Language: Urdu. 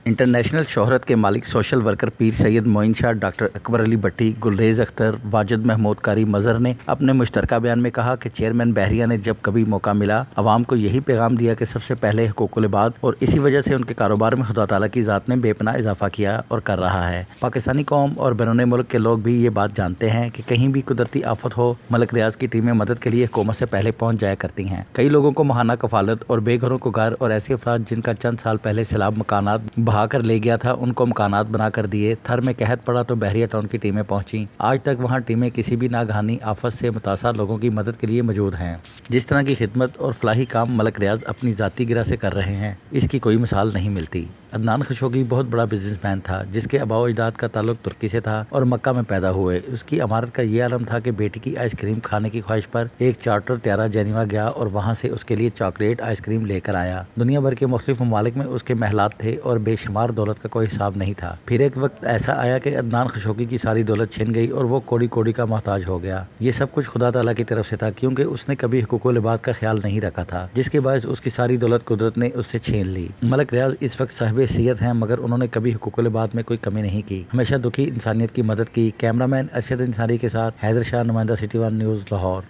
انٹرنیشنل شہرت کے مالک سوشل ورکر پیر سید معین شاہ، ڈاکٹر اکبر علی بھٹی، گلریز اختر، واجد محمود قاری مظہر نے اپنے مشترکہ بیان میں کہا کہ چیئرمین بحریہ نے جب کبھی موقع ملا عوام کو یہی پیغام دیا کہ سب سے پہلے حقوق العباد، اور اسی وجہ سے ان کے کاروبار میں خدا تعالیٰ کی ذات نے بے پناہ اضافہ کیا اور کر رہا ہے۔ پاکستانی قوم اور بیرون ملک کے لوگ بھی یہ بات جانتے ہیں کہ کہیں بھی قدرتی آفت ہو، ملک ریاض کی ٹیمیں مدد کے لیے حکومت سے پہلے پہنچ جایا کرتی ہیں۔ کئی لوگوں کو ماہانہ کفالت اور بے گھروں کو گھر، اور ایسے افراد جن کا چند سال پہلے سیلاب مکانات بہا کر لے گیا تھا ان کو مکانات بنا کر دیے۔ تھر میں قحط پڑا تو بحریہ ٹاؤن کی ٹیمیں پہنچیں۔ آج تک وہاں ٹیمیں کسی بھی ناگہانی آفت سے متاثرہ لوگوں کی مدد کے لیے موجود ہیں۔ جس طرح کی خدمت اور فلاحی کام ملک ریاض اپنی ذاتی گرہ سے کر رہے ہیں، اس کی کوئی مثال نہیں ملتی۔ عدنان خشوگی بہت بڑا بزنس مین تھا جس کے آباء و اجداد کا تعلق ترکی سے تھا اور مکہ میں پیدا ہوئے۔ اس کی امارت کا یہ عالم تھا کہ بیٹی کی آئس کریم کھانے کی خواہش پر ایک چارٹر طیارہ جنیوا گیا اور وہاں سے اس کے لیے چاکلیٹ آئس کریم لے کر آیا۔ دنیا بھر کے مختلف ممالک میں اس کے محلات تھے اور بے شمار دولت کا کوئی حساب نہیں تھا۔ پھر ایک وقت ایسا آیا کہ عدنان خشوگی کی ساری دولت چھن گئی اور وہ کوڑی کوڑی کا محتاج ہو گیا۔ یہ سب کچھ خدا تعالیٰ کی طرف سے تھا، کیونکہ اس نے کبھی حقوق العباد کا خیال نہیں رکھا تھا، جس کے باعث اس کی ساری دولت قدرت نے اس سے چھین لی۔ ملک ریاض اس وقت صاحب حیثیت ہیں، مگر انہوں نے کبھی حقوق العباد میں کوئی کمی نہیں کی، ہمیشہ دکھی انسانیت کی مدد کی۔ کیمرہ مین ارشد انصاری کے ساتھ حیدر شاہ، نمائندہ سٹی ون نیوز، لاہور۔